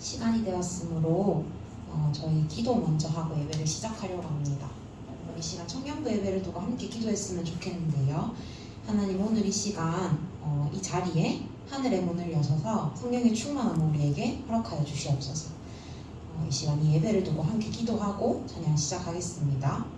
시간이 되었으므로 저희 기도 먼저 하고 예배를 시작하려고 합니다. 이 시간 청년부 예배를 두고 함께 기도했으면 좋겠는데요. 하나님, 오늘 이 시간 이 자리에 하늘의 문을 여셔서 성령의 충만함을 우리에게 허락하여 주시옵소서. 이 시간 이 예배를 두고 함께 기도하고 찬양 시작하겠습니다.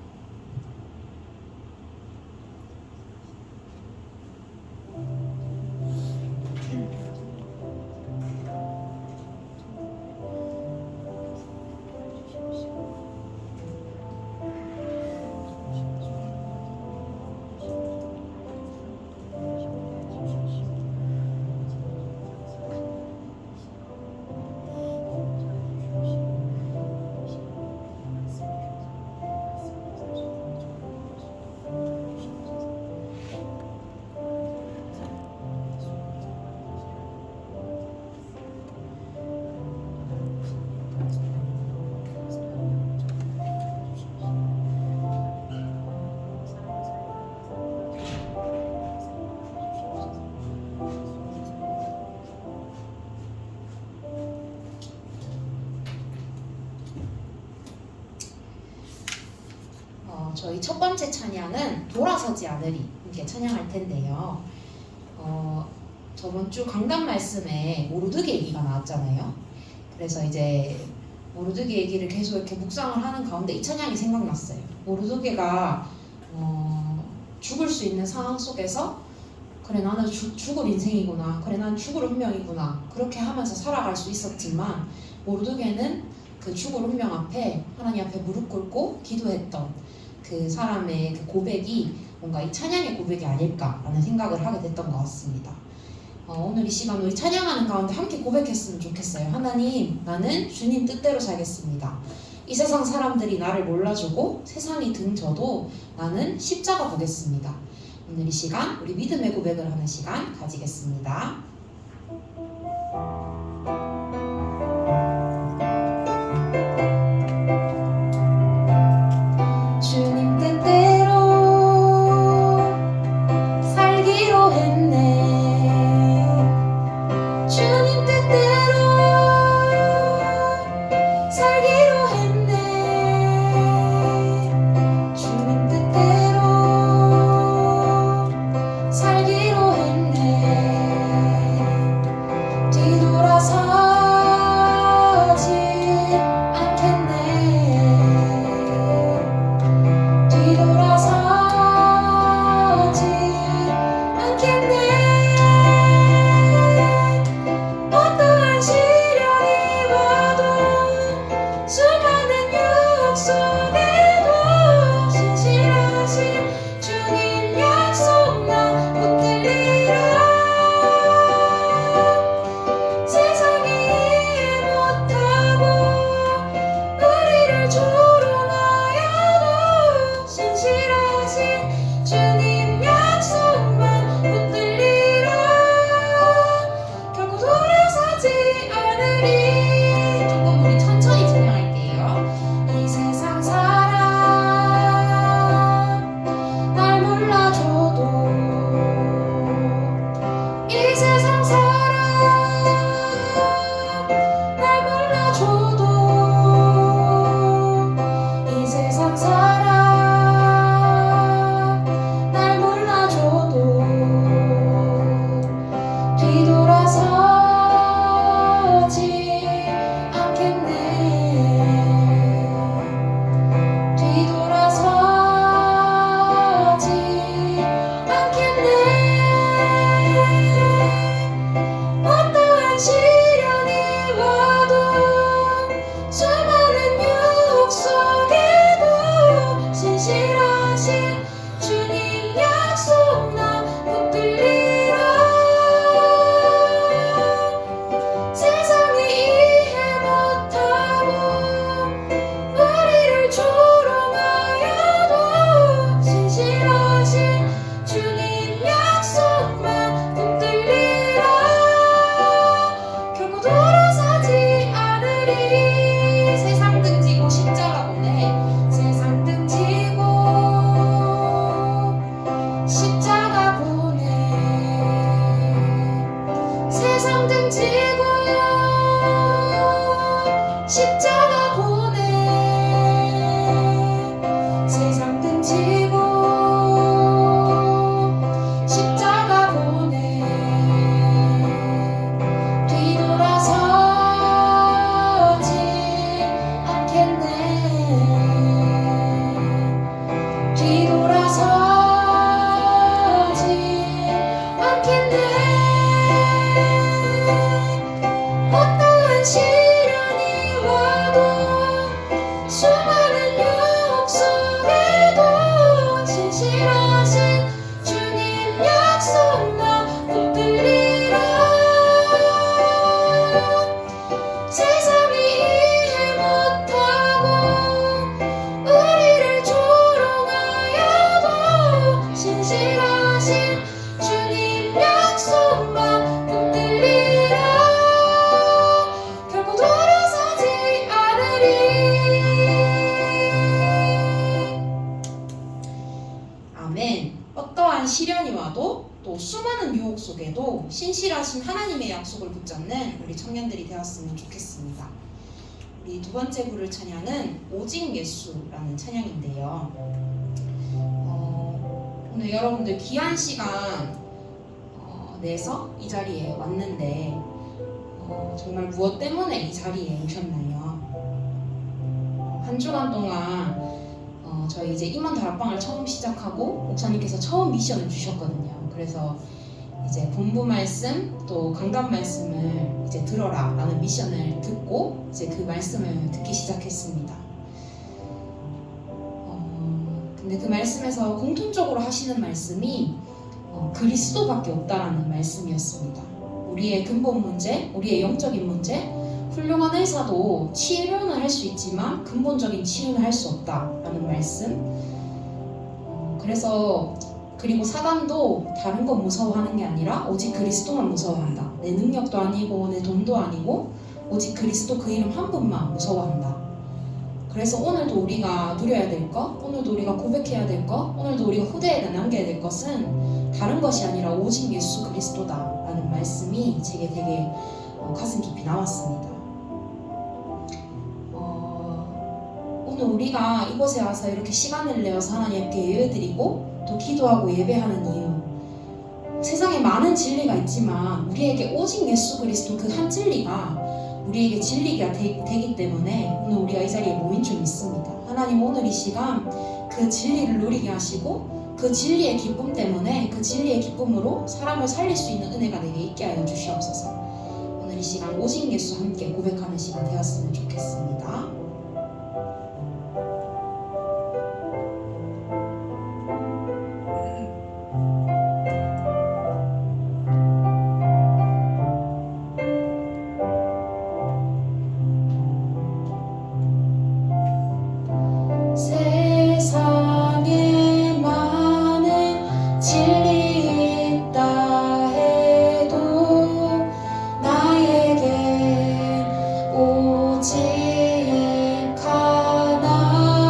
저희 첫 번째 찬양은 돌아서지 않으리 함께 찬양할 텐데요. 저번 주 강단 말씀에 모르드게 얘기가 나왔잖아요. 그래서 이제 모르드게 얘기를 계속 이렇게 묵상을 하는 가운데 이 찬양이 생각났어요. 모르드게가 죽을 수 있는 상황 속에서 그래, 나는 죽을 인생이구나, 그래, 난 죽을 운명이구나, 그렇게 하면서 살아갈 수 있었지만 모르드게는 그 죽을 운명 앞에 하나님 앞에 무릎 꿇고 기도했던 그 사람의 그 고백이 뭔가 이 찬양의 고백이 아닐까라는 생각을 하게 됐던 것 같습니다. 오늘 이 시간 우리 찬양하는 가운데 함께 고백했으면 좋겠어요. 하나님, 나는 주님 뜻대로 살겠습니다. 이 세상 사람들이 나를 몰라주고 세상이 등져도 나는 십자가 보겠습니다. 오늘 이 시간 우리 믿음의 고백을 하는 시간 가지겠습니다. 살기로 했네. 속에도 신실하신 하나님의 약속을 붙잡는 우리 청년들이 되었으면 좋겠습니다. 우리 두 번째 부를 찬양은 오직 예수라는 찬양인데요. 오늘 여러분들 귀한 시간 내서 이 자리에 왔는데 정말 무엇 때문에 이 자리에 오셨나요? 한 주간 동안 저희 이제 임원 다락방을 처음 시작하고 목사님께서 처음 미션을 주셨거든요. 그래서 이제 본부 말씀 또 강단 말씀을 이제 들어라 라는 미션을 듣고 이제 그 말씀을 듣기 시작했습니다. 근데 그 말씀에서 공통적으로 하시는 말씀이 그리스도밖에 없다라는 말씀이었습니다. 우리의 근본 문제, 우리의 영적인 문제, 훌륭한 의사도 치료는 할 수 있지만 근본적인 치유는 할 수 없다라는 말씀. 그리고 사단도 다른 건 무서워하는 게 아니라 오직 그리스도만 무서워한다. 내 능력도 아니고 내 돈도 아니고 오직 그리스도 그 이름 한 분만 무서워한다. 그래서 오늘도 우리가 누려야 될 것, 오늘도 우리가 고백해야 될 것, 오늘도 우리가 후대에 남겨야 될 것은 다른 것이 아니라 오직 예수 그리스도다라는 말씀이 제게 되게 가슴 깊이 남았습니다. 오늘 우리가 이곳에 와서 이렇게 시간을 내어서 하나님께 예배드리고 또 기도하고 예배하는 이유, 세상에 많은 진리가 있지만 우리에게 오직 예수 그리스도 그 한 진리가 우리에게 진리가 되기 때문에 오늘 우리가 이 자리에 모인 줄 믿습니다. 하나님 오늘 이 시간 그 진리를 누리게 하시고 그 진리의 기쁨 때문에 그 진리의 기쁨으로 사람을 살릴 수 있는 은혜가 내게 있게 하여 주시옵소서. 오늘 이 시간 오직 예수 함께 고백하는 시간 되었으면 좋겠습니다. 나에게 오직 하나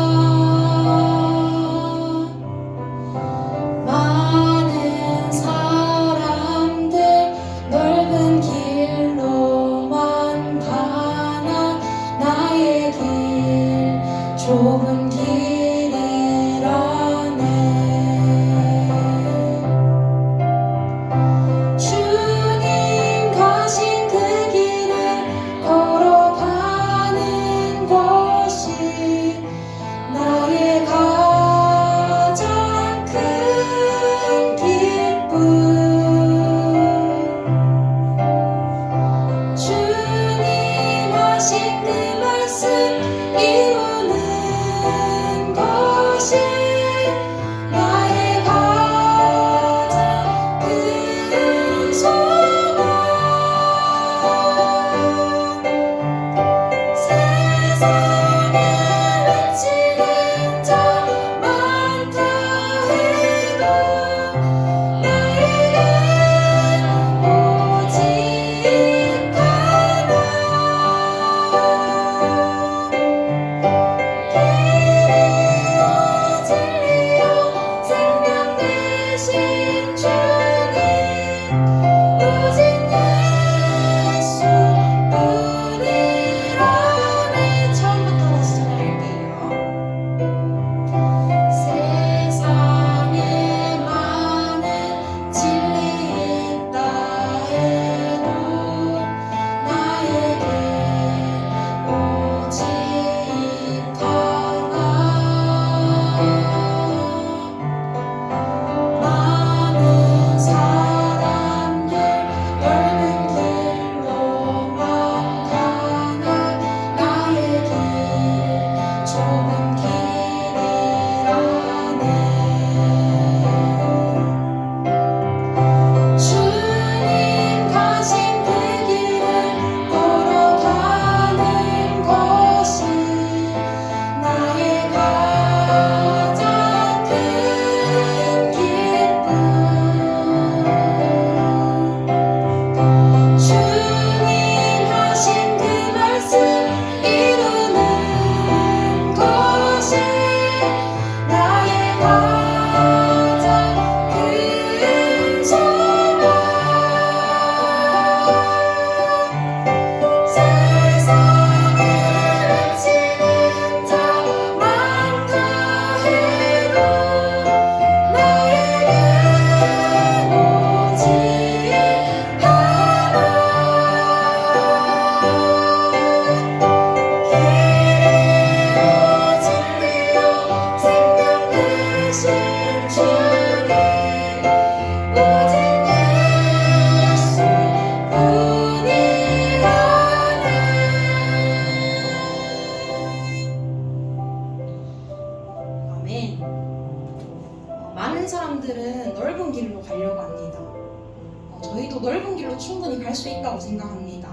우리가 충분히 갈 수 있다고 생각합니다.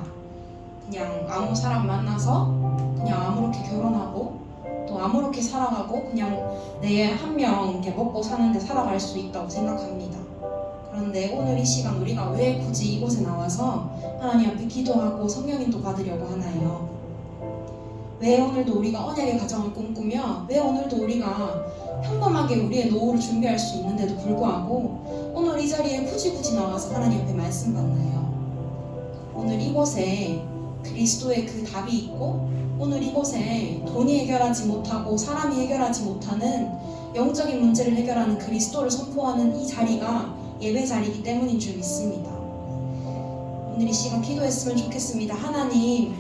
그냥 아무 사람 만나서 그냥 아무렇게 결혼하고 또 아무렇게 살아가고 그냥 내 한 명 이렇게 먹고 사는데 살아갈 수 있다고 생각합니다. 그런데 오늘 이 시간 우리가 왜 굳이 이곳에 나와서 하나님 앞에 기도하고 성령인도 받으려고 하나요? 왜 오늘도 우리가 언약의 가정을 꿈꾸며 왜 오늘도 우리가 평범하게 우리의 노후를 준비할 수 있는데도 불구하고 오늘 이 자리에 굳이 나와서 하나님 앞에 말씀 받나요? 오늘 이곳에 그리스도의 그 답이 있고 오늘 이곳에 돈이 해결하지 못하고 사람이 해결하지 못하는 영적인 문제를 해결하는 그리스도를 선포하는 이 자리가 예배 자리이기 때문인 줄 믿습니다. 오늘 이 시간 기도했으면 좋겠습니다. 하나님,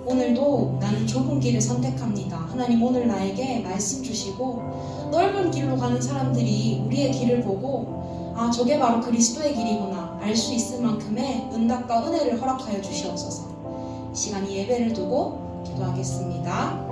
오늘도 나는 좁은 길을 선택합니다. 하나님, 오늘 나에게 말씀 주시고 넓은 길로 가는 사람들이 우리의 길을 보고 아, 저게 바로 그리스도의 길이구나 알 수 있을 만큼의 은답과 은혜를 허락하여 주시옵소서. 이 시간 이 예배를 두고 기도하겠습니다.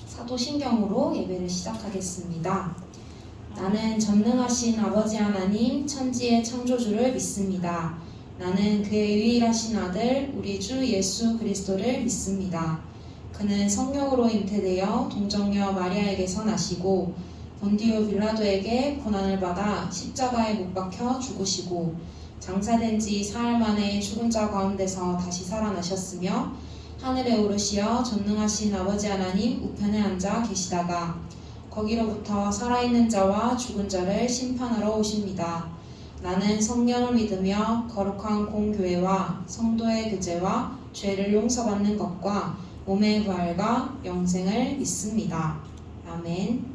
사도신경으로 예배를 시작하겠습니다. 나는 전능하신 아버지 하나님 천지의 창조주를 믿습니다. 나는 그의 유일하신 아들 우리 주 예수 그리스도를 믿습니다. 그는 성령으로 잉태되어 동정녀 마리아에게서 나시고 본디오 빌라도에게 고난을 받아 십자가에 못 박혀 죽으시고 장사된 지 사흘 만에 죽은 자 가운데서 다시 살아나셨으며 하늘에 오르시어 전능하신 아버지 하나님 우편에 앉아 계시다가 거기로부터 살아있는 자와 죽은 자를 심판하러 오십니다. 나는 성령을 믿으며 거룩한 공교회와 성도의 교제와 죄를 용서받는 것과 몸의 부활과 영생을 믿습니다. 아멘.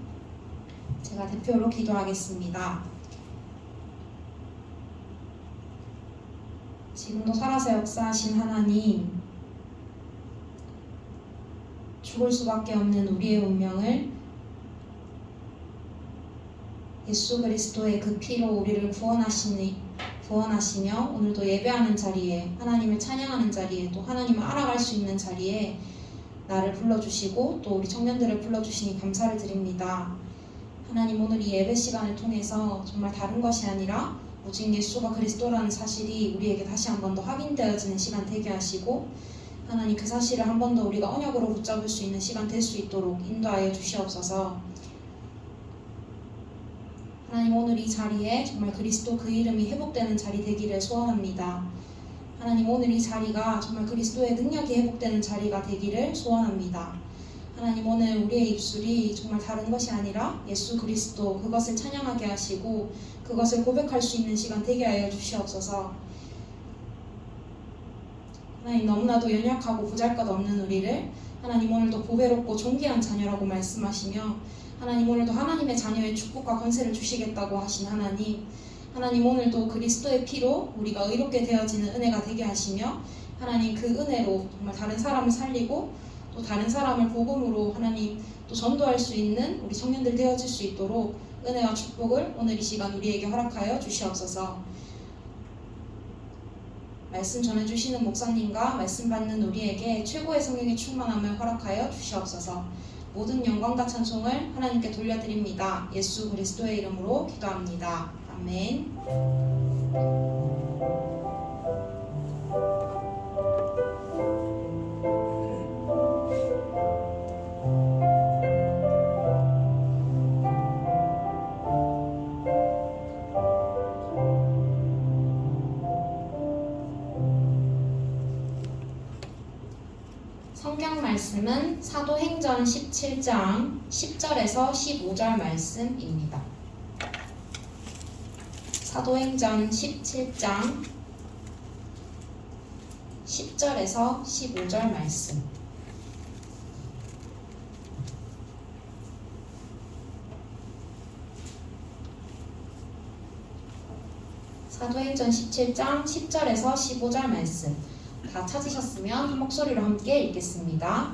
제가 대표로 기도하겠습니다. 지금도 살아서 역사하신 하나님, 죽을 수밖에 없는 우리의 운명을 예수 그리스도의 그 피로 우리를 구원하시며 오늘도 예배하는 자리에 하나님을 찬양하는 자리에 또 하나님을 알아갈 수 있는 자리에 나를 불러주시고 또 우리 청년들을 불러주시니 감사를 드립니다. 하나님, 오늘 이 예배 시간을 통해서 정말 다른 것이 아니라 오직 예수가 그리스도라는 사실이 우리에게 다시 한 번 더 확인되어지는 시간 되게 하시고 하나님, 그 사실을 한 번 더 우리가 언약으로 붙잡을 수 있는 시간 될 수 있도록 인도하여 주시옵소서. 하나님, 오늘 이 자리에 정말 그리스도 그 이름이 회복되는 자리 되기를 소원합니다. 하나님, 오늘 이 자리가 정말 그리스도의 능력이 회복되는 자리가 되기를 소원합니다. 하나님, 오늘 우리의 입술이 정말 다른 것이 아니라 예수 그리스도 그것을 찬양하게 하시고 그것을 고백할 수 있는 시간 되게 하여 주시옵소서. 하나님, 너무나도 연약하고 보잘것없는 우리를 하나님 오늘도 보배롭고 존귀한 자녀라고 말씀하시며 하나님 오늘도 하나님의 자녀의 축복과 권세를 주시겠다고 하신 하나님, 하나님 오늘도 그리스도의 피로 우리가 의롭게 되어지는 은혜가 되게 하시며 하나님 그 은혜로 정말 다른 사람을 살리고 또 다른 사람을 복음으로 하나님 또 전도할 수 있는 우리 청년들 되어질 수 있도록 은혜와 축복을 오늘 이 시간 우리에게 허락하여 주시옵소서. 말씀 전해주시는 목사님과 말씀 받는 우리에게 최고의 성령의 충만함을 허락하여 주시옵소서. 모든 영광과 찬송을 하나님께 돌려드립니다. 예수 그리스도의 이름으로 기도합니다. 아멘. 성경 말씀 말씀은 사도행전 17장 10절에서 15절 말씀입니다. 사도행전 17장 10절에서 15절 말씀. 사도행전 17장 10절에서 15절 말씀. 다 찾으셨으면 한 목소리로 함께 읽겠습니다.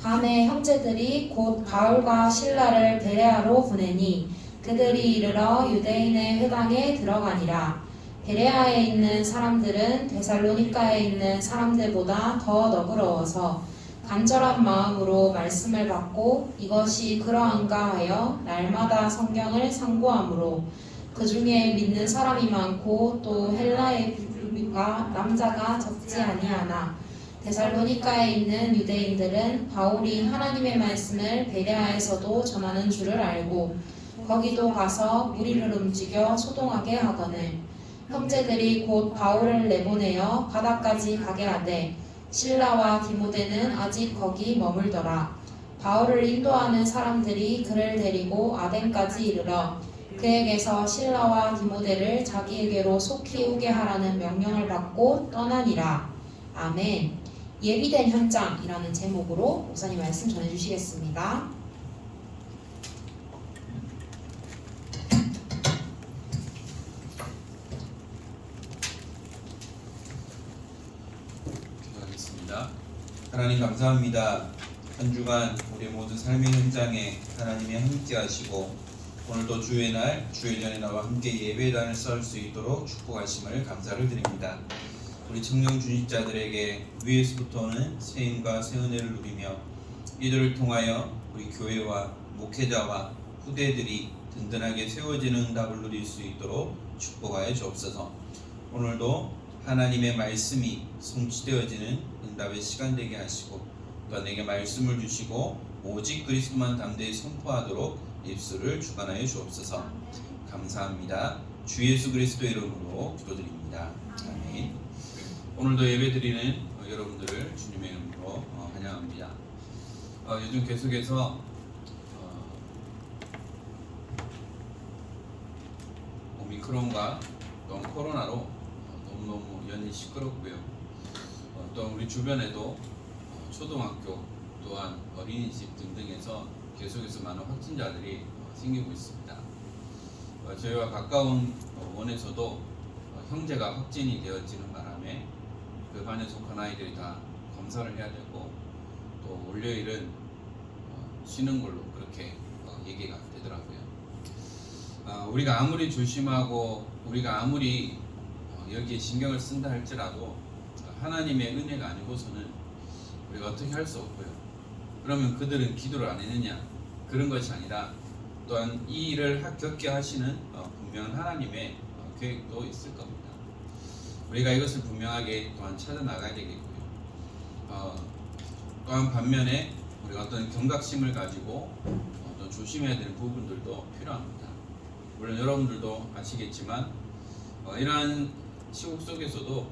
밤에 형제들이 곧 바울과 실라를 베레아로 보내니 그들이 이르러 유대인의 회당에 들어가니라. 베레아에 있는 사람들은 데살로니가에 있는 사람들보다 더 너그러워서 간절한 마음으로 말씀을 받고 이것이 그러한가 하여 날마다 성경을 상고하므로 그 중에 믿는 사람이 많고 또 헬라의 부류가 남자가 적지 아니하나 데살로니가에 있는 유대인들은 바울이 하나님의 말씀을 베레아에서도 전하는 줄을 알고 거기도 가서 무리를 움직여 소동하게 하거늘 형제들이 곧 바울을 내보내어 바다까지 가게 하되 실라와 디모데는 아직 거기 머물더라. 바울을 인도하는 사람들이 그를 데리고 아덴까지 이르러 그에게서 실라와 디모데를 자기에게로 속히 오게 하라는 명령을 받고 떠나니라. 아멘. 예비된 현장이라는 제목으로 목사님 말씀 전해주시겠습니다. 기도하겠습니다. 하나님 감사합니다. 한 주간 우리 모든 삶의 현장에 하나님이 함께 하시고 오늘도 주의 날, 주의 전에 나와 함께 예배단을 쌓을 수 있도록 축복하심을 감사를 드립니다. 우리 청년 주직자들에게 위에서부터 오는 새 힘과 새 은혜를 누리며 이들을 통하여 우리 교회와 목회자와 후대들이 든든하게 세워지는 응답을 누릴 수 있도록 축복하여 주옵소서. 오늘도 하나님의 말씀이 성취되어지는 응답의 시간 되게 하시고 또 내게 말씀을 주시고 오직 그리스도만 담대히 선포하도록 입술을 주관하여 주옵소서. 감사합니다. 주 예수 그리스도의 이름으로 기도드립니다. 아멘. 오늘도 예배드리는 여러분들을 주님의 이름으로 환영합니다. 요즘 계속해서 오미크론과 또 코로나로 너무너무 연이 시끄럽고요. 또 우리 주변에도 초등학교 또한 어린이집 등등에서 계속해서 많은 확진자들이 생기고 있습니다. 저희와 가까운 원에서도 형제가 확진이 되어지는 바람에 그 반에 속한 아이들이 다 검사를 해야 되고 또 월요일은 쉬는 걸로 그렇게 얘기가 되더라고요. 우리가 아무리 조심하고 우리가 아무리 여기에 신경을 쓴다 할지라도 하나님의 은혜가 아니고서는 우리가 어떻게 할 수 없고요. 그러면 그들은 기도를 안 했느냐? 그런 것이 아니라 또한 이 일을 겪게 하시는 분명한 하나님의 계획도 있을 겁니다. 우리가 이것을 분명하게 또한 찾아 나가야 되겠고요. 또한 반면에 우리가 어떤 경각심을 가지고 또 조심해야 되는 부분들도 필요합니다. 물론 여러분들도 아시겠지만 이러한 시국 속에서도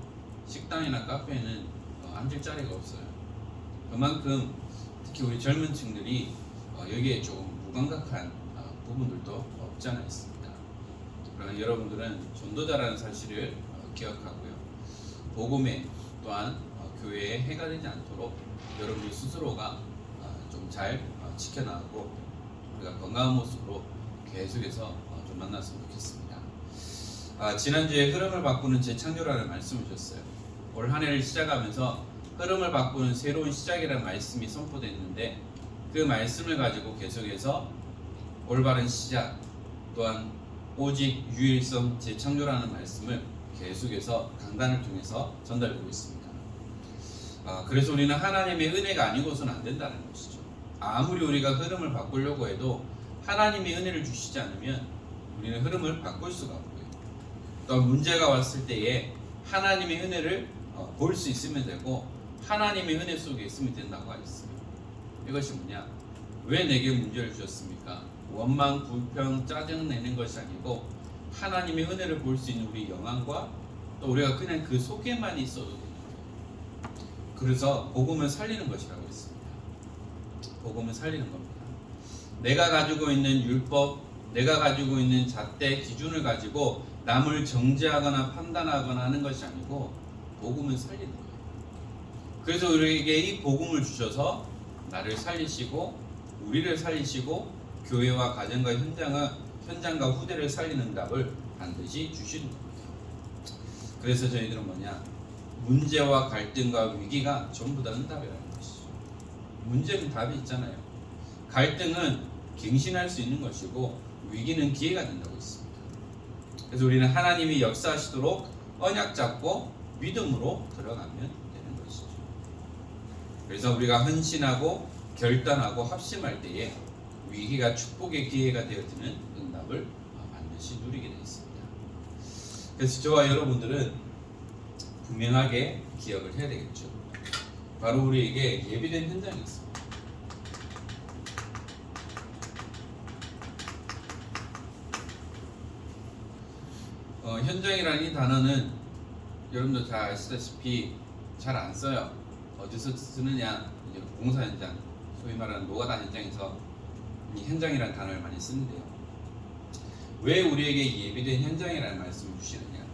식당이나 카페에는 앉을 자리가 없어요. 그만큼 특히 우리 젊은 층들이 여기에 조금 무감각한 부분들도 없지 않아 있습니다. 그러나 여러분들은 전도자라는 사실을 기억하고요. 복음에 또한 교회에 해가 되지 않도록 여러분들 스스로가 좀 잘 지켜나가고 우리가 건강한 모습으로 계속해서 좀 만났으면 좋겠습니다. 지난주에 흐름을 바꾸는 재창조라는 말씀을 주셨어요. 올 한 해를 시작하면서 흐름을 바꾸는 새로운 시작이라는 말씀이 선포됐는데 그 말씀을 가지고 계속해서 올바른 시작 또한 오직 유일성 재창조라는 말씀을 계속해서 강단을 통해서 전달되고 있습니다. 그래서 우리는 하나님의 은혜가 아니고서는 안 된다는 것이죠. 아무리 우리가 흐름을 바꾸려고 해도 하나님의 은혜를 주시지 않으면 우리는 흐름을 바꿀 수가 없고요. 또 문제가 왔을 때에 하나님의 은혜를 볼 수 있으면 되고 하나님의 은혜 속에 있으면 된다고 하겠습니다. 이것이 뭐냐? 왜 내게 문제를 주셨습니까? 원망, 불평, 짜증 내는 것이 아니고 하나님의 은혜를 볼 수 있는 우리 영안과 또 우리가 그냥 그 속에만 있어도 됩니다. 그래서 복음을 살리는 것이라고 했습니다. 복음을 살리는 겁니다. 내가 가지고 있는 율법, 내가 가지고 있는 잣대 기준을 가지고 남을 정죄하거나 판단하거나 하는 것이 아니고 복음을 살리는 거예요. 그래서 우리에게 이 복음을 주셔서 나를 살리시고 우리를 살리시고 교회와 가정과 현장과 후대를 살리는 응답을 반드시 주시는 겁니다. 그래서 저희들은 문제와 갈등과 위기가 전부 다 응답이라는 것이죠. 문제는 답이 있잖아요. 갈등은 갱신할 수 있는 것이고 위기는 기회가 된다고 했습니다. 그래서 우리는 하나님이 역사하시도록 언약 잡고 믿음으로 들어가면 되는 것이죠. 그래서 우리가 헌신하고 결단하고 합심할 때에 위기가 축복의 기회가 되어지는 응답을 반드시 누리게 되어 있습니다. 그래서 저와 여러분들은 분명하게 기억을 해야 되겠죠. 바로 우리에게 예비된 현장이 있습니다. 현장이라는 이 단어는 여러분도 잘 아시다시피 잘 안 써요. 어디서 쓰느냐? 이제 공사 현장, 소위 말하는 노가다 현장에서 이 현장이라는 단어를 많이 쓰는데요. 왜 우리에게 예비된 현장이라는 말씀을 주시느냐?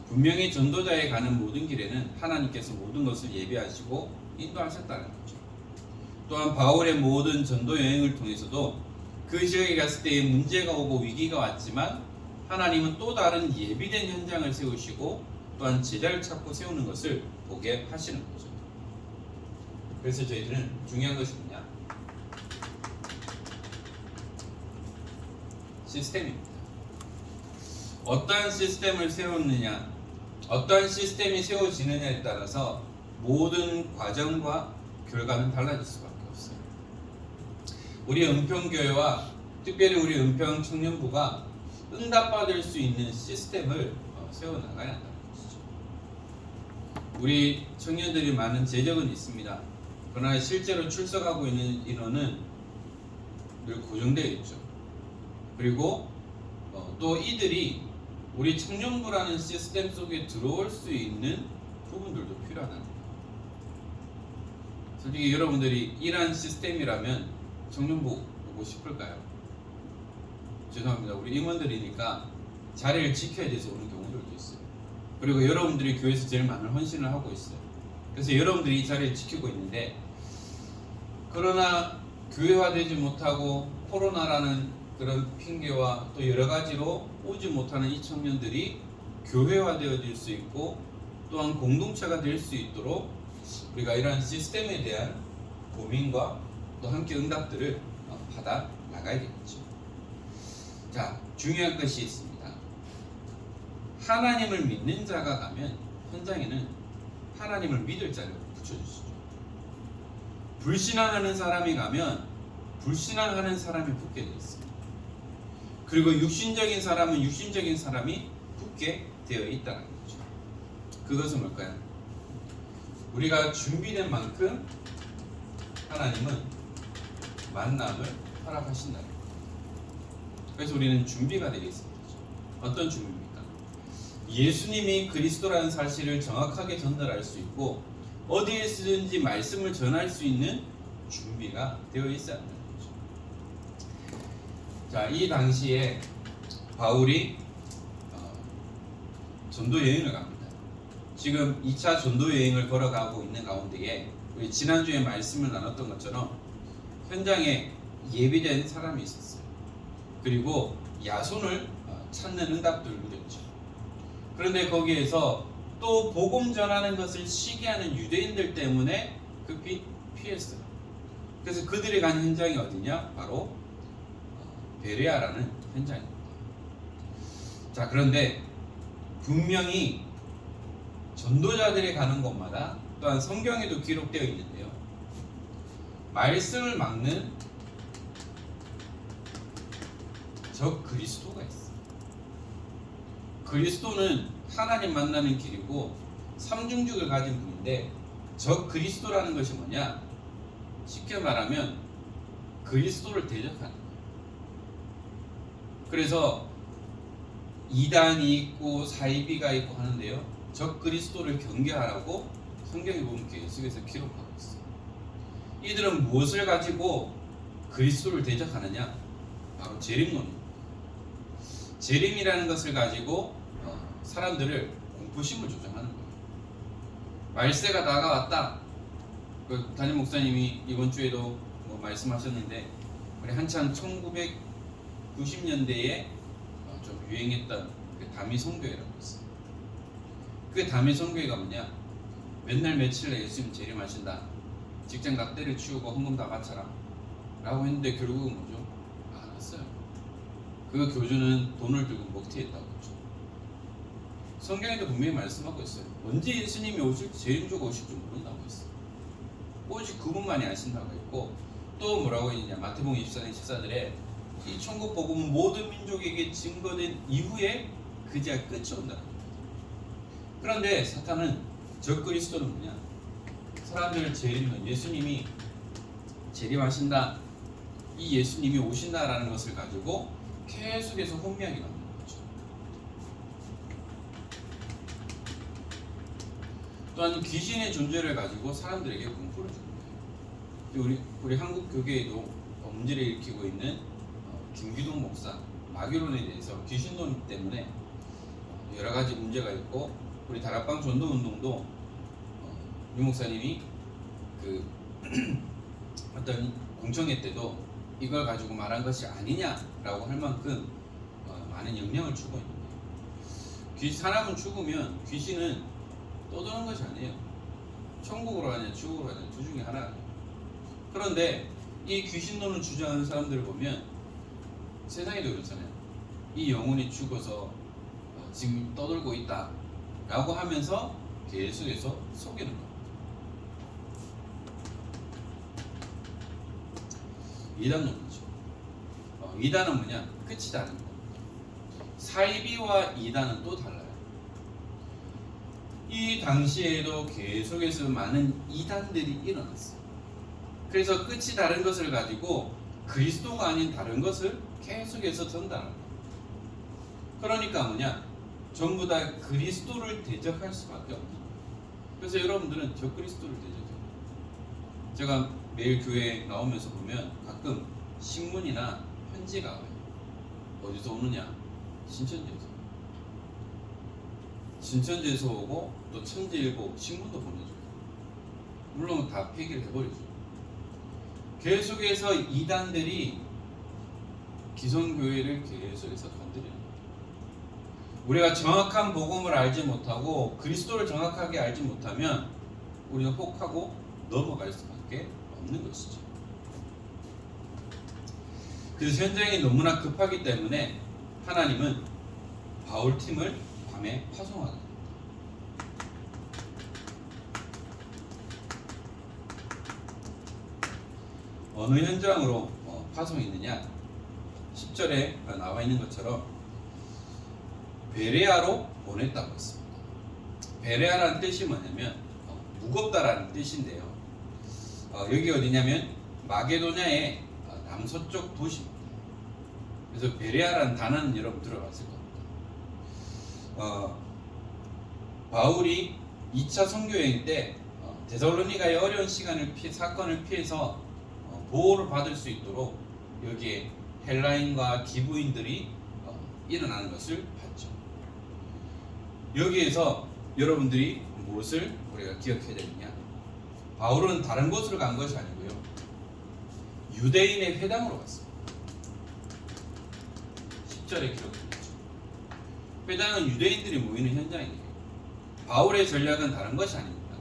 분명히 전도자에 가는 모든 길에는 하나님께서 모든 것을 예비하시고 인도하셨다는 거죠. 또한 바울의 모든 전도 여행을 통해서도 그 지역에 갔을 때에 문제가 오고 위기가 왔지만 하나님은 또 다른 예비된 현장을 세우시고 또한 제자를 찾고 세우는 것을 보게 하시는 거죠. 그래서 저희들은 중요한 것이 뭐냐? 시스템입니다. 어떠한 시스템을 세우느냐, 어떠한 시스템이 세워지느냐에 따라서 모든 과정과 결과는 달라질 수밖에 없어요. 우리 은평교회와 특별히 우리 은평 청년부가 응답받을 수 있는 시스템을 세워나가야 한다는 것이죠. 우리 청년들이 많은 재적은 있습니다. 그러나 실제로 출석하고 있는 인원은 늘 고정되어 있죠. 그리고 또 이들이 우리 청년부라는 시스템 속에 들어올 수 있는 부분들도 필요하다는 거예요. 솔직히 여러분들이 이러한 시스템이라면 청년부 오고 싶을까요? 죄송합니다. 우리 임원들이니까 자리를 지켜야 돼서 오는 경우들도 있어요. 그리고 여러분들이 교회에서 제일 많은 헌신을 하고 있어요. 그래서 여러분들이 이 자리를 지키고 있는데, 그러나 교회화되지 못하고 코로나라는 그런 핑계와 또 여러 가지로 오지 못하는 이 청년들이 교회화되어질 수 있고 또한 공동체가 될 수 있도록 우리가 이러한 시스템에 대한 고민과 또 함께 응답들을 받아 나가야겠죠. 자, 중요한 것이 있습니다. 하나님을 믿는 자가 가면 현장에는 하나님을 믿을 자를 붙여주시죠. 불신앙하는 사람이 가면 불신앙하는 사람이 붙게 되어 있습니다. 그리고 육신적인 사람은 육신적인 사람이 붙게 되어 있다는 거죠. 그것은 뭘까요? 우리가 준비된 만큼 하나님은 만남을 허락하신다는 거예요. 그래서 우리는 준비가 되어 있습니다. 어떤 준비입니까? 예수님이 그리스도라는 사실을 정확하게 전달할 수 있고 어디에서든지 말씀을 전할 수 있는 준비가 되어 있어야 한다는 거죠. 자, 이 당시에 바울이 전도 여행을 갑니다. 지금 2차 전도 여행을 걸어가고 있는 가운데에 우리 지난주에 말씀을 나눴던 것처럼 현장에 예비된 사람이 있었어요. 그리고 야손을 찾는 응답들을 누렸죠. 그런데 거기에서 또 복음 전하는 것을 시기하는 유대인들 때문에 급히 피했어요. 그래서 그들이 간 현장이 어디냐? 바로 베레아라는 현장입니다. 자, 그런데 분명히 전도자들이 가는 곳마다 또한 성경에도 기록되어 있는데요, 말씀을 막는 적 그리스도가 있어요. 그리스도는 하나님 만나는 길이고 삼중직을 가진 분인데, 적 그리스도라는 것이 뭐냐? 쉽게 말하면 그리스도를 대적하는 거예요. 그래서 이단이 있고 사이비가 있고 하는데요, 적 그리스도를 경계하라고 성경에 보면 계속해서 기록하고 있어요. 이들은 무엇을 가지고 그리스도를 대적하느냐? 바로 재림론입니다. 재림이라는 것을 가지고 사람들을 공포심을 조장하는 거예요. 말세가 다가왔다. 그 담임 목사님이 이번 주에도 말씀하셨는데, 우리 한참 1990년대에 좀 유행했던 그 다미 선교회라고 있어요. 그 다미 선교회가 뭐냐? 맨날 며칠 내에 예수님 재림하신다. 직장 다 때려치우고 헌금 다 바쳐라. 라고 했는데 결국은 뭐죠? 안 왔어요. 그 교주는 돈을 들고 먹튀했다고 했죠. 성경에도 분명히 말씀하고 있어요. 언제 예수님이 오실지, 재림주가 오실지 모른다고 했어요. 오직 그분만이 아신다고 했고, 또 뭐라고 했느냐? 마태복음 24장 14절에 이 천국 복음은 모든 민족에게 증거된 이후에 그제야 끝이 온다. 그런데 사탄은 적그리스도는 뭐냐? 사람들을 재림은 예수님이 재림하신다, 이 예수님이 오신다라는 것을 가지고 계속해서 혼미하게 만드는 거죠. 또한 귀신의 존재를 가지고 사람들에게 공포를 주는 거예요. 우리 한국 교계에도 문제를 일으키고 있는 김기동 목사 마귀론에 대해서 귀신론 때문에 여러 가지 문제가 있고, 우리 다락방 전도운동도 유 목사님이 그 어떤 공청회 때도 이걸 가지고 말한 것이 아니냐라고 할 만큼 많은 영향을 주고 있는 거예요. 사람은 죽으면 귀신은 떠도는 것이 아니에요. 천국으로 가냐 지옥으로 가냐 두 중에 하나. 그런데 이 귀신론을 주장하는 사람들을 보면 세상에도 그렇잖아요. 이 영혼이 죽어서 지금 떠돌고 있다 라고 하면서 계속해서 속이는 거예요. 이단론이죠. 이단은 뭐냐? 끝이 다른 겁니다. 사이비와 이단은 또 달라요. 이 당시에도 계속해서 많은 이단들이 일어났어요. 그래서 끝이 다른 것을 가지고 그리스도가 아닌 다른 것을 계속해서 전달합니다. 그러니까 뭐냐? 전부 다 그리스도를 대적할 수밖에 없는 거예요. 그래서 여러분들은 저 그리스도를 대적해요. 제가 매일 교회에 나오면서 보면 가끔 신문이나 편지가 와요. 어디서 오느냐? 신천지에서 오고, 또 천지일보 신문도 보내줘요. 물론 다 폐기를 해버리죠. 계속해서 이단들이 기성교회를 계속해서 건드려요. 우리가 정확한 복음을 알지 못하고 그리스도를 정확하게 알지 못하면 우리는 혹하고 넘어갈 수밖에 없는 것이죠. 그래서 현장이 너무나 급하기 때문에 하나님은 바울팀을 밤에 파송하게 됩니다. 어느 현장으로 파송했느냐? 10절에 나와 있는 것처럼 베레아로 보냈다고 했습니다. 베레아라는 뜻이 뭐냐면 무겁다라는 뜻인데요. 여기 어디냐면 마게도냐의 남서쪽 도시입니다. 그래서 베레아라는 단어는 여러분 들어봤을 겁니다. 바울이 2차 선교여행 때 데살로니가의 어려운 사건을 피해서 보호를 받을 수 있도록 여기에 헬라인과 기부인들이 일어나는 것을 봤죠. 여기에서 여러분들이 무엇을 우리가 기억해야 되느냐? 바울은 다른 곳으로 간 것이 아니고요, 유대인의 회당으로 갔습니다. 10절에 기록됩니다. 회당은 유대인들이 모이는 현장이에요. 바울의 전략은 다른 것이 아닙니다.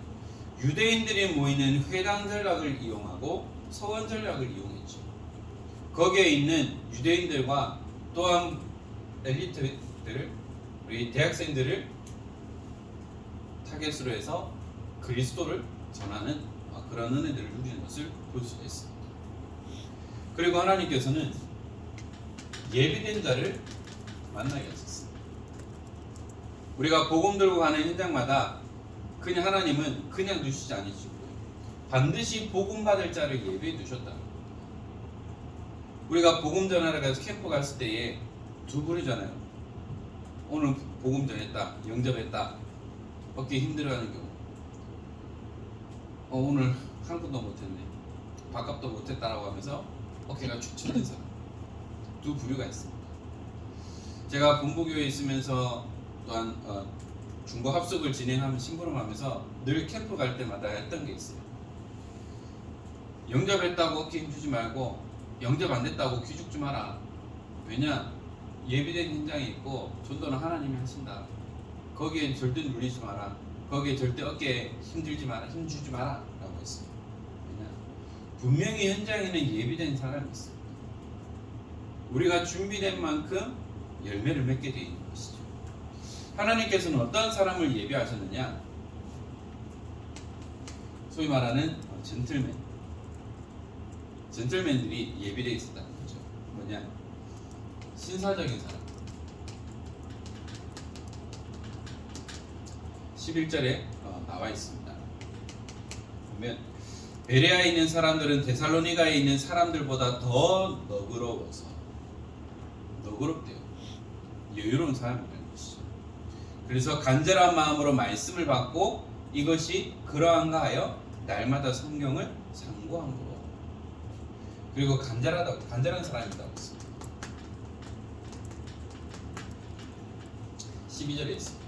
유대인들이 모이는 회당 전략을 이용하고 서원 전략을 이용했죠. 거기에 있는 유대인들과 또한 엘리트들, 우리 대학생들을 타겟으로 해서 그리스도를 전하는 그런 은혜들을 누리는 것을 볼 수 있습니다. 그리고 하나님께서는 예비된 자를 만나게 하셨습니다. 우리가 복음 들고 가는 현장마다 그냥 하나님은 그냥 두시지 않으시고요, 반드시 복음 받을 자를 예비해 두셨다. 우리가 복음 전하러 가서 캠프 갔을 때에 두 부류잖아요. 오늘 복음 전했다, 영접했다, 얻기 힘들어하는 경우. 오늘 한 분도 못했네. 밥값도 못했다라고 하면서 어깨가 축 처진 사람 두 부류가 있습니다. 제가 본부교회에 있으면서 또한 중고 합숙을 진행하면 심부름하면서 늘 캠프 갈 때마다 했던 게 있어요. 영접했다고 어깨 힘주지 말고 영접 안 됐다고 귀죽지 마라. 왜냐? 예비된 현장이 있고 전도는 하나님이 하신다. 거기에 절대 눌리지 마라. 거기에 절대 어깨에 힘주지 마라 라고 했어요. 왜냐? 분명히 현장에는 예비된 사람이 있습니다. 우리가 준비된 만큼 열매를 맺게 되어 있는 것이죠. 하나님께서는 어떤 사람을 예비하셨느냐? 소위 말하는 젠틀맨들이 예비되어 있었다는 거죠. 뭐냐? 신사적인 사람. 11절에 나와 있습니다. 보면 베레아에 있는 사람들은 데살로니가에 있는 사람들보다 더 너그럽대요. 여유로운 사람이라는 것이죠. 그래서 간절한 마음으로 말씀을 받고 이것이 그러한가 하여 날마다 성경을 상고함으로. 그리고 간절한 사람이라고 했습니다. 12절에 있습니다.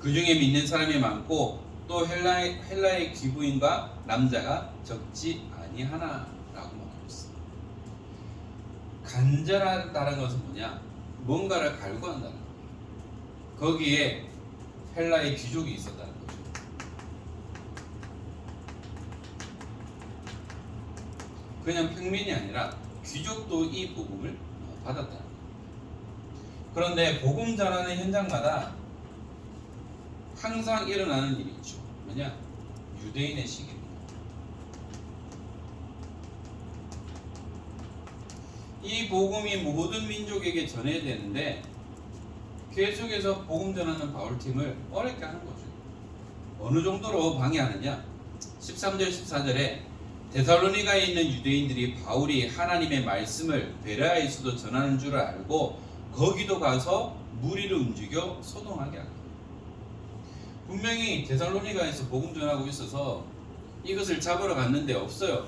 그 중에 믿는 사람이 많고 또 헬라의 귀부인과 남자가 적지 아니하나라고 말하고 있습니다. 간절하다는 것은 뭐냐? 뭔가를 갈구한다는 거예요. 거기에 헬라의 귀족이 있었다는 거죠. 그냥 평민이 아니라 귀족도 이 복음을 받았다는 거예요. 그런데 복음 전하는 현장마다 항상 일어나는 일이 있죠. 뭐냐? 유대인의 시기입니다. 이 복음이 모든 민족에게 전해야 되는데 계속해서 복음 전하는 바울팀을 어렵게 하는 거죠. 어느 정도로 방해하느냐? 13절 14절에 데살로니가에 있는 유대인들이 바울이 하나님의 말씀을 베레아에서도 전하는 줄 알고 거기도 가서 무리를 움직여 소동하게 합니다. 분명히 데살로니가에서 복음 전하고 있어서 이것을 잡으러 갔는데 없어요.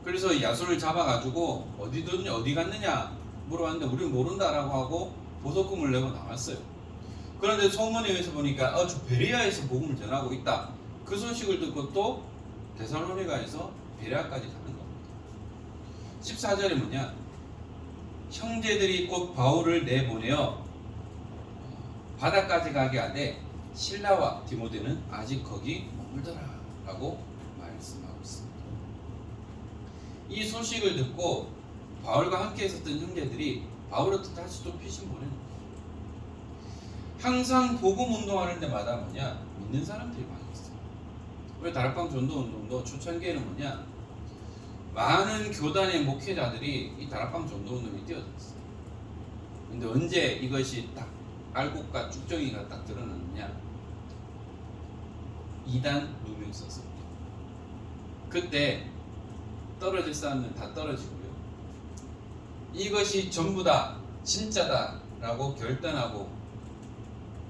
그래서 야손을 잡아가지고 어디 갔느냐 물어봤는데 우리는 모른다라고 하고 보석금을 내고 나왔어요. 그런데 소문에 의해서 보니까 저 베레아에서 복음을 전하고 있다. 그 소식을 듣고 또 데살로니가에서 베레아까지 가는 겁니다. 14절에 뭐냐? 형제들이 곧 바울을 내보내어 바다까지 가게 하되 실라와 디모데는 아직 거기 머물더라 라고 말씀하고 있습니다. 이 소식을 듣고 바울과 함께 있었던 형제들이 바울한테 다시 또 피신 보내는 거예요. 항상 복음 운동하는 데마다 뭐냐? 믿는 사람들이 많이 있어요. 우리 다락방 전도 운동도 초창기에는 뭐냐? 많은 교단의 목회자들이 이 다락방 전도 운동에 뛰어들었어요. 근데 언제 이것이 딱 알곡과 쭉정이가 딱 드러났느냐? 2단 누명 썼을 때. 그때 떨어질 사람들은 다 떨어지고요. 이것이 전부다, 진짜다 라고 결단하고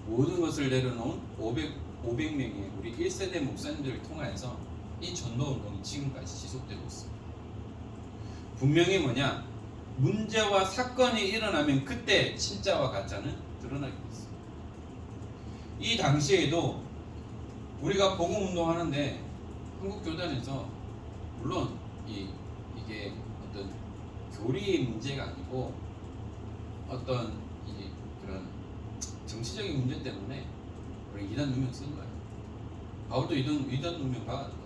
모든 것을 내려놓은 500명의 우리 1세대 목사님들을 통하여서 이 전도운동이 지금까지 지속되고 있습니다. 분명히 뭐냐? 문제와 사건이 일어나면 그때 진짜와 가짜는 드러나게 됐어요. 이 당시에도 우리가 복음운동 하는데 한국교단에서 물론 이게 어떤 교리의 문제가 아니고 어떤 그런 정치적인 문제 때문에 우리 이단 누명 쓴 거예요. 바울도 이단 누명 박았거든요.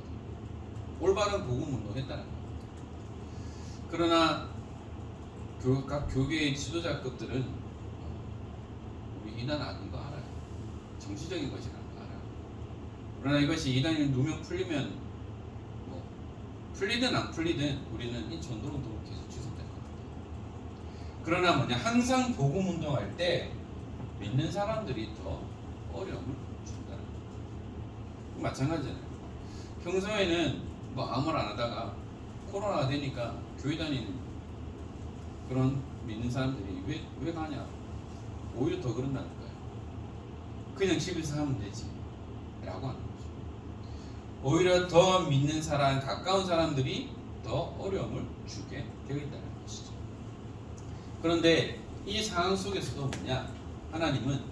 올바른 복음운동 했다는 거예요. 그러나 각 교계의 지도자급들은 우리 이단 아닌 거 알아요. 정치적인 것이라는 거 알아요. 그러나 이것이 이단이 누명 풀리면 뭐 풀리든 안 풀리든 우리는 이 전도운동을 계속 지속될 겁니다. 그러나 뭐냐? 항상 복음운동할 때 믿는 사람들이 더 어려움을 준다는 거예요. 마찬가지잖아요. 평소에는 뭐 아무 말 안 하다가 코로나가 되니까 교회 다니는 그런 믿는 사람들이 왜 가냐? 오히려 더 그런다는 거예요. 그냥 집에서 하면 되지 라고 하는 거죠. 오히려 더 믿는 사람, 가까운 사람들이 더 어려움을 주게 되어 있다는 것이죠. 그런데 이 상황 속에서도 뭐냐? 하나님은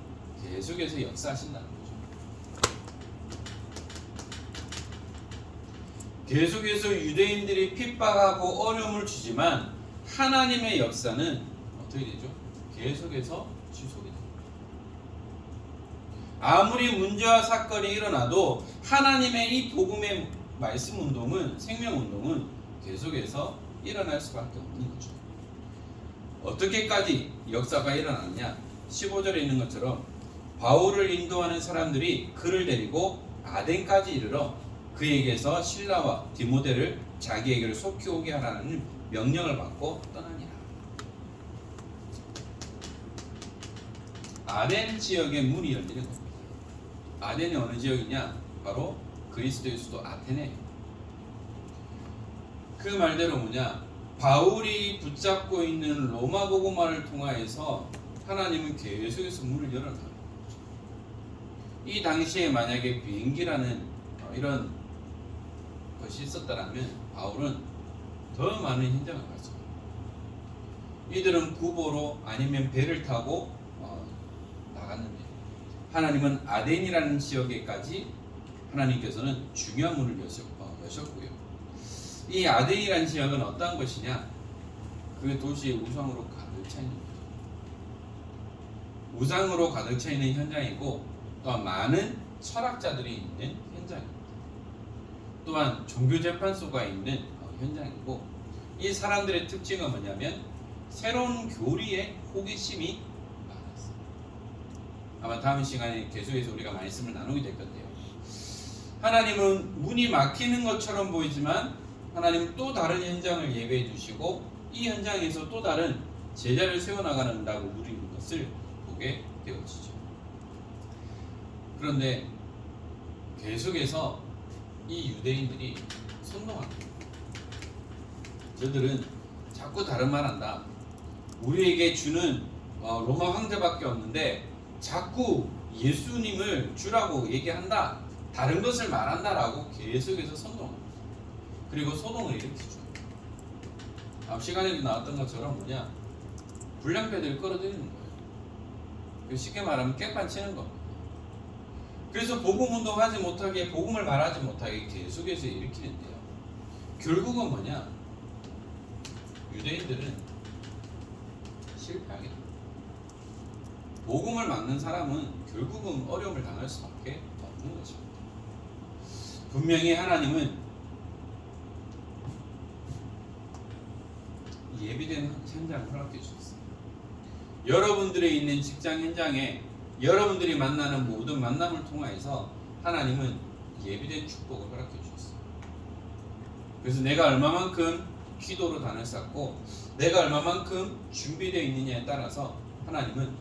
계속해서 역사하신다는 거죠. 계속해서 유대인들이 핍박하고 어려움을 주지만 하나님의 역사는 어떻게 되죠? 계속해서 지속이 됩니다. 아무리 문제와 사건이 일어나도 하나님의 이 복음의 말씀 운동은, 생명 운동은 계속해서 일어날 수밖에 없는 거죠. 어떻게까지 역사가 일어났냐? 15절에 있는 것처럼 바울을 인도하는 사람들이 그를 데리고 아덴까지 이르러 그에게서 실라와 디모데를 자기에게로 속히 오게 하라는 명령을 받고 떠나니라. 아덴 지역의 문이 열리는 겁니다. 아덴이 어느 지역이냐? 바로 그리스도의 수도 아테네. 그 말대로 뭐냐? 바울이 붙잡고 있는 로마 복음화를 통하여서 하나님은 계속해서 문을 열어가는 거죠. 이 당시에 만약에 비행기라는 이런 것이 있었다면 바울은 더 많은 현장을 갔을 거예요. 이들은 구보로 아니면 배를 타고 나갔는데 하나님은 아덴이라는 지역에까지 하나님께서는 중요한 문을 여셨고요. 이 아덴이라는 지역은 어떠한 것이냐? 그 도시의 우상으로 가득 차 있는 거죠. 우상으로 가득 차 있는 현장이고 또한 많은 철학자들이 있는 현장입니다. 또한 종교재판소가 있는 현장이고 이 사람들의 특징은 뭐냐면 새로운 교리에 호기심이 많았어요. 아마 다음 시간에 계속해서 우리가 말씀을 나누게 될 건데요. 하나님은 문이 막히는 것처럼 보이지만 하나님은 또 다른 현장을 예배해 주시고 이 현장에서 또 다른 제자를 세워나가는다고 누리는 것을 보게 되어지죠. 그런데 계속해서 이 유대인들이 선동합니다. 저들은 자꾸 다른 말 한다. 우리에게 주는 로마 황제밖에 없는데 자꾸 예수님을 주라고 얘기한다. 다른 것을 말한다라고 계속해서 선동합니다. 그리고 소동을 일으키죠. 앞 시간에도 나왔던 것처럼 뭐냐? 불량배들을 끌어들이는 거예요. 쉽게 말하면 깨판 치는 겁니다. 그래서 복음 운동하지 못하게, 복음을 말하지 못하게 계속해서 일으키는데요. 결국은 뭐냐? 유대인들은 실패하게 됩니다. 복음을 막는 사람은 결국은 어려움을 당할 수밖에 없는 것입니다. 분명히 하나님은 예비된 현장을 허락해 주셨습니다. 여러분들이 있는 직장 현장에 여러분들이 만나는 모든 만남을 통하여서 하나님은 예비된 축복을 허락해 주셨어요. 그래서 내가 얼마만큼 기도로 단을 쌓고 내가 얼마만큼 준비되어 있느냐에 따라서 하나님은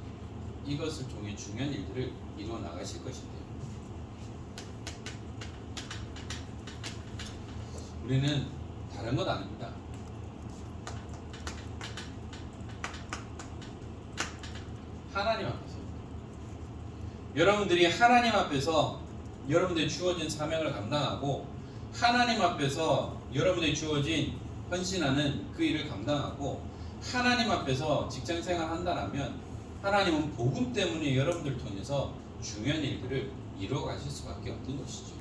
이것을 통해 중요한 일들을 이루어 나가실 것인데요. 우리는 다른 것 아닙니다. 하나님 앞에서 여러분들이 하나님 앞에서 여러분들이 주어진 사명을 감당하고 하나님 앞에서 여러분들이 주어진 헌신하는 그 일을 감당하고 하나님 앞에서 직장생활 한다라면 하나님은 복음 때문에 여러분들 통해서 중요한 일들을 이루어 가실 수밖에 없는 것이죠.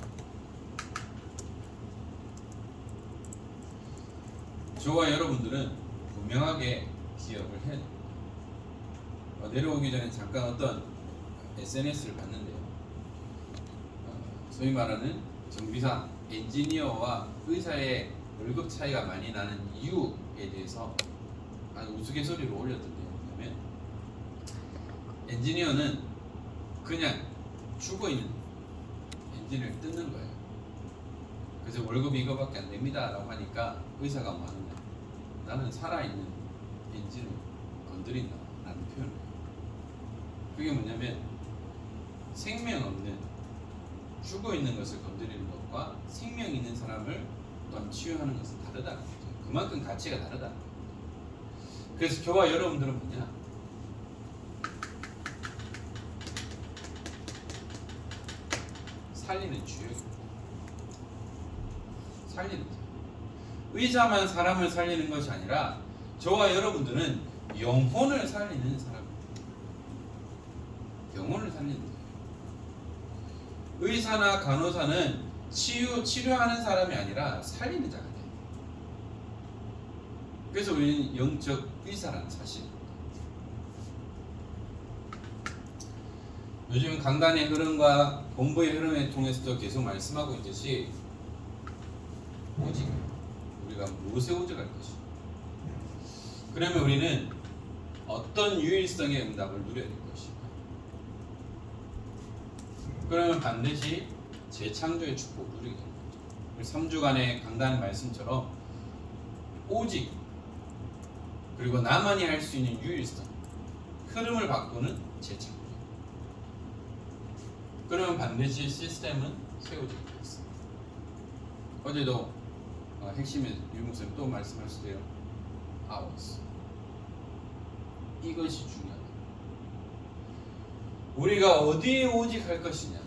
저와 여러분들은 분명하게 기억을 해야 됩니다. 내려오기 전에 잠깐 어떤 SNS를 봤는데요. 소위 말하는 정비사, 엔지니어와 의사의 월급 차이가 많이 나는 이유에 대해서 아주 우스갯소리로 올렸던데요. 왜냐면 엔지니어는 그냥 죽어있는 엔진을 뜯는 거예요. 그래서 월급이 이거밖에 안 됩니다 라고 하니까 의사가 뭐 하느냐, 나는 살아있는 엔진을 건드린다 라는 표현을 해요. 그게 뭐냐면 생명 없는 죽어있는 것을 건드리는 것과 생명 있는 사람을 또한 치유하는 것은 다르다는 거죠. 그만큼 가치가 다르다는 거죠. 그래서 저와 여러분들은 뭐냐, 살리는 주역입니다. 살리는 거예요. 의사만 사람을 살리는 것이 아니라 저와 여러분들은 영혼을 살리는 사람입니다. 영혼을 살리는 거예요. 의사나 간호사는 치료하는 사람이 아니라 살리는 자가 돼요. 그래서 우리는 영적 의사라는 사실. 요즘 강단의 흐름과 공부의 흐름을 통해서도 계속 말씀하고 있듯이 오직 우리가 무엇에 오직할 것이. 그러면 우리는 어떤 유일성의 응답을 누려야 될 것인가? 그러면 반드시 재창조의 축복을 누리게 됩니다. 3주간의 강단 말씀처럼 오직 그리고 나만이 할 수 있는 유일성, 흐름을 바꾸는 재창조. 그러면 반드시 시스템은 세워질 것입니다. 어제도 핵심의 유목사님 또 말씀하시대요. hours. 이것이 중요하다. 우리가 어디에 오직할 것이냐,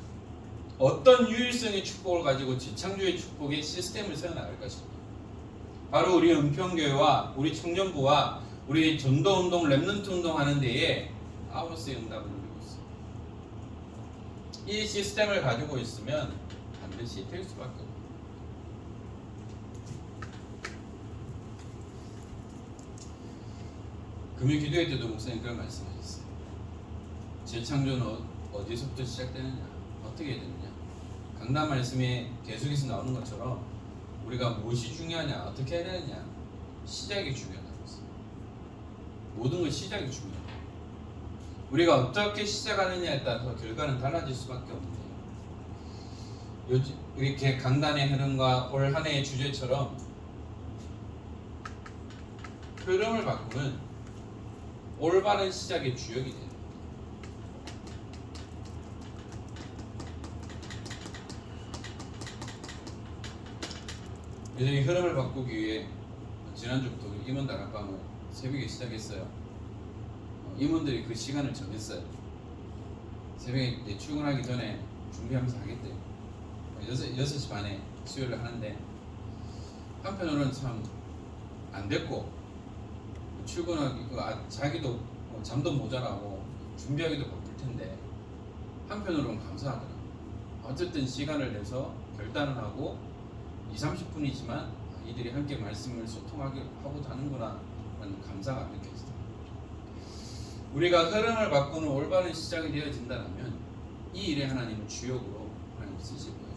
어떤 유일성의 축복을 가지고 재창조의 축복의 시스템을 세워나갈 것이냐. 바로 우리 은평교회와 우리 청년부와 우리 전도운동, 랩넌트 운동 하는 데에 아우스의 응답을 누리고 있습니다. 이 시스템을 가지고 있으면 반드시 될 수밖에 없습니다. 금요 기도회 때도 목사님 그런 말씀하셨어요. 재창조는 어디서부터 시작되느냐, 어떻게 해야 되느냐. 강단 말씀에 계속해서 나오는 것처럼 우리가 무엇이 중요하냐, 어떻게 해야 되느냐, 시작이 중요하다고 했어요. 모든 것 시작이 중요해요. 우리가 어떻게 시작하느냐에 따라서 결과는 달라질 수밖에 없는데요. 요즘 이렇게 강단의 흐름과 올 한 해의 주제처럼 흐름을 바꾸는 올바른 시작의 주역이 돼요. 그래서 이 흐름을 바꾸기 위해 지난주부터 임원 다락방을 새벽에 시작했어요. 임원들이 그 시간을 정했어요. 새벽에 이제 출근하기 전에 준비하면서 하겠대요. 6시 반에 수요일을 하는데 한편으로는 참 안 됐고 출근하기 자기도 잠도 모자라고 준비하기도 바쁠 텐데 한편으로는 감사하더라고요. 어쨌든 시간을 내서 결단을 하고 20-30분이지만 이들이 함께 말씀을 소통하고자 하는구나 라는 감사가 느껴지더라고요. 우리가 흐름을 바꾸는 올바른 시작이 되어진다면 이 일에 하나님은 주역으로 하나님 쓰실 거예요.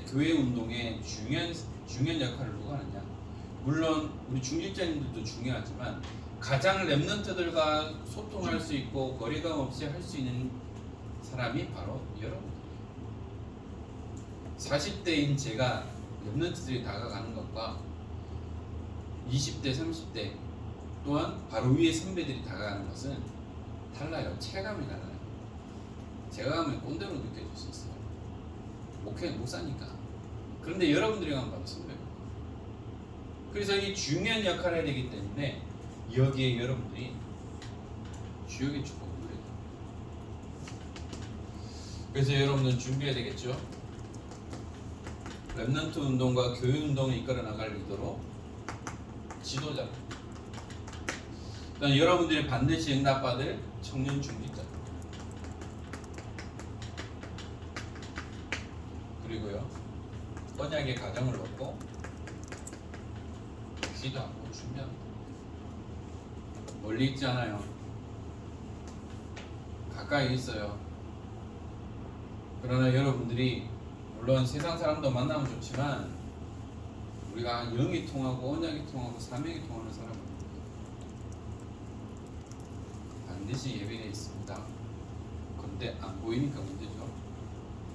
교회 운동의 중요한 역할을 누가 하느냐? 물론 우리 중직자님들도 중요하지만 가장 랩런트들과 소통할 수 있고 거리감 없이 할 수 있는 사람이 바로 여러분. 40대인 제가 랩런트들이 다가가는 것과 20대, 30대 또한 바로 위에 선배들이 다가가는 것은 달라요. 체감이 달라요. 제가 가면 꼰대로 느껴질 수 있어요. 목사니까. 그런데 여러분들이 가면 바로 선배고. 그래서 이 중요한 역할을 해야 되기 때문에 여기에 여러분들이 주역의 축복을 누려야 돼요. 그래서 여러분들은 준비해야 되겠죠. 랩넌트 운동과 교회 운동을 이끌어 나갈 리더로 지도자. 그다음 여러분들이 반드시 응답받을 청년 중직자. 그리고요 언약의 가정을 얻고 기도하고 준비합니다. 멀리 있지 않아요. 가까이 있어요. 그러나 여러분들이 물론 세상 사람도 만나면 좋지만 우리가 영이 통하고 언약이 통하고 사명이 통하는 사람은 반드시 예배에 있습니다. 그런데 안 보이니까 문제죠.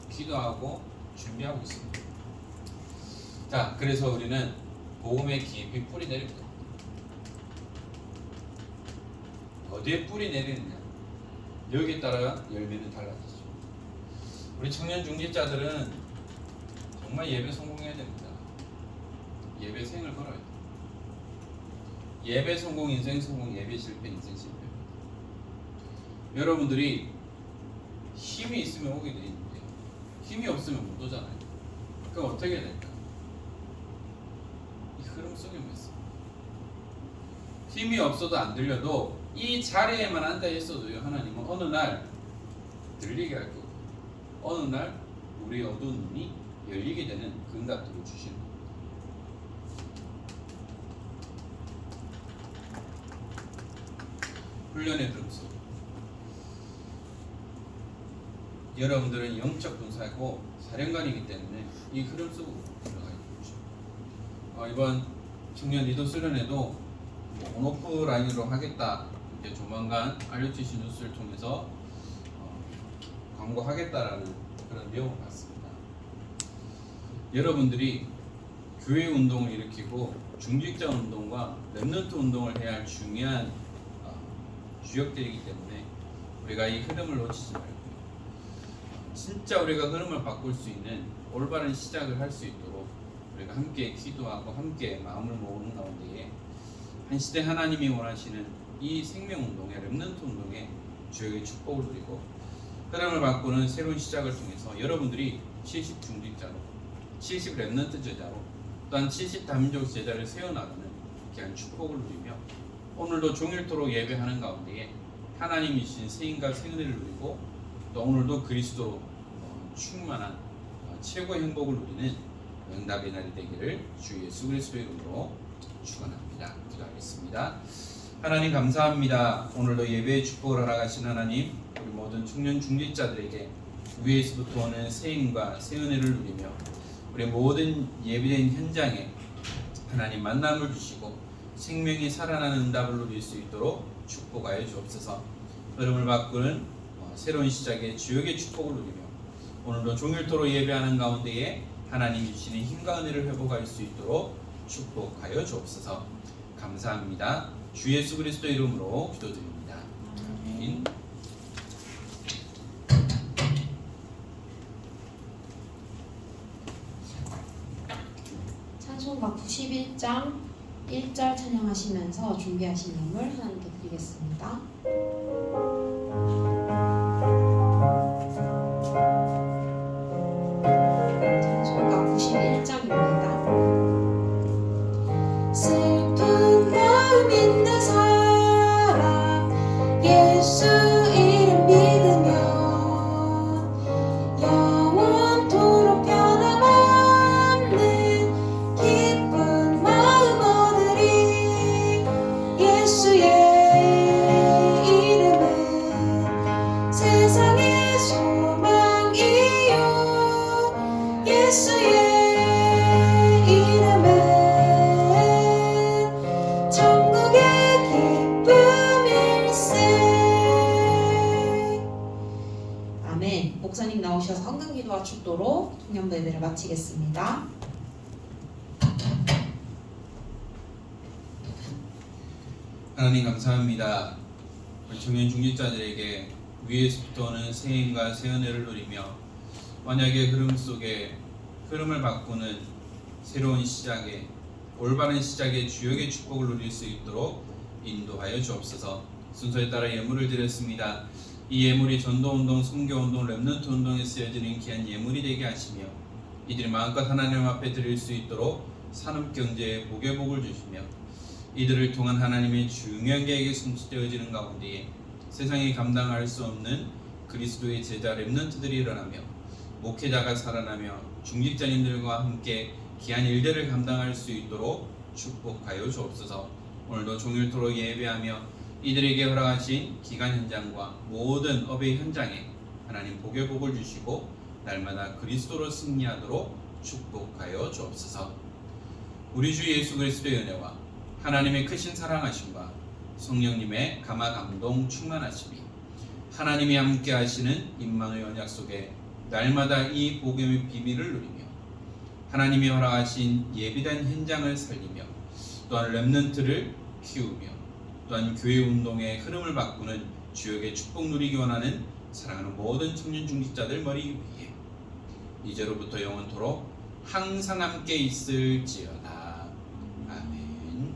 기도하고 준비하고 있습니다. 자, 그래서 우리는 복음의 깊이 뿌리 내릴 거예요. 어디에 뿌리 내리느냐, 여기에 따라 열매는 달라지죠. 우리 청년 중직자들은 정말 예배 성공해야 됩니다. 예배 생을 걸어야 돼요. 예배 성공, 인생 성공, 예배 실패, 인생 실패입니다. 여러분들이 힘이 있으면 오게 돼 있는데 힘이 없으면 못 오잖아요. 그럼 어떻게 해야 될까? 흐름 속에 있습니다. 힘이 없어도 안 들려도 이 자리에만 앉아 있어도요, 하나님은 어느 날 들리게 할 거고, 어느 날 우리 어두운 눈이 열리게 되는 그 응답들을 주시는 겁니다. 훈련의 흐름 속 여러분들은 영적 군사이고 사령관이기 때문에 이 흐름 속으로 들어가 있죠. 이번 청년 리더 수련회도 온오프 라인으로 하겠다, 이제 조만간 RUTC 뉴스를 통해서 광고하겠다라는 그런 내용을 봤습니다. 여러분들이 교회 운동을 일으키고 중직자 운동과 렘넌트 운동을 해야 할 중요한 주역들이기 때문에 우리가 이 흐름을 놓치지 말고 진짜 우리가 흐름을 바꿀 수 있는 올바른 시작을 할 수 있도록 우리가 함께 기도하고 함께 마음을 모으는 가운데에 한 시대 하나님이 원하시는 이 생명운동의 렘넌트 운동의 주역의 축복을 누리고 흐름을 바꾸는 새로운 시작을 통해서 여러분들이 70 중직자로 70 렘넌트 제자로 또한 70 다민족 제자를 세워나가는 귀한 축복을 누리며 오늘도 종일토록 예배하는 가운데에 하나님이 주신 세인과 생은혜를 누리고 또 오늘도 그리스도 충만한 최고의 행복을 누리는 응답의 날이 되기를 주 예수 그리스도의 이름으로 축원합니다. 기도하겠습니다. 하나님 감사합니다. 오늘도 예배의 축복을 허락하신 하나님, 우리 모든 청년 중직자들에게 위에서부터 오는 세임과 세은혜를 누리며 우리 모든 예배된 현장에 하나님 만남을 주시고 생명이 살아나는 응답을 누릴 수 있도록 축복하여 주옵소서. 흐름을 바꾸는 새로운 시작의 주역의 축복을 누리며 오늘도 종일토록 예배하는 가운데에 하나님이 주시는 힘과 은혜를 회복할 수 있도록 축복하여 주옵소서. 감사합니다. 주 예수 그리스도 이름으로 기도드립니다. 아멘. 찬송가 91장 1절 찬양하시면서 준비하신 예물 하나님께 드리겠습니다. 찬송가 91장입니다. 슬픈 마음 있는 사람 예수 이름 믿으며 영원토록 변함없는 기쁜 마음 얻으리. 예수의 이름은 세상의 소망이요 예수의 이름은 천국의 기쁨일세. 아멘. 목사님 나오셔서 헌금기도와 축도로 통념 예배를 마치겠습니다. 하나님 감사합니다. 우리 청년 중직자들에게 위에서부터 오는 세임과 세은혜를 누리며 만약에 흐름 속에 흐름을 바꾸는 새로운 시작에 올바른 시작의 주역의 축복을 누릴 수 있도록 인도하여 주옵소서. 순서에 따라 예물을 드렸습니다. 이 예물이 전도운동, 선교운동, 렘넌트 운동에 쓰여지는 귀한 예물이 되게 하시며 이들이 마음껏 하나님 앞에 드릴 수 있도록 산업경제에 복의 복을 주시며 이들을 통한 하나님의 중요한 계획이 성취되어지는 가운데에 세상이 감당할 수 없는 그리스도의 제자 렘넌트들이 일어나며 목회자가 살아나며 중직자님들과 함께 귀한 일들을 감당할 수 있도록 축복하여 주옵소서. 오늘도 종일토록 예배하며 이들에게 허락하신 기간 현장과 모든 업의 현장에 하나님 복의 복을 주시고 날마다 그리스도로 승리하도록 축복하여 주옵소서. 우리 주 예수 그리스도의 은혜와 하나님의 크신 사랑하심과 성령님의 감화 감동 충만하심이 하나님이 함께 하시는 임마누엘 언약 속에 날마다 이 복음의 비밀을 누리며 하나님이 허락하신 예비된 현장을 살리며 또한 렘넌트를 키우며 또한 교회 운동의 흐름을 바꾸는 주역의 축복 누리기 원하는 사랑하는 모든 청년 중직자들 머리 위에 이제로부터 영원토록 항상 함께 있을지어다. 아멘.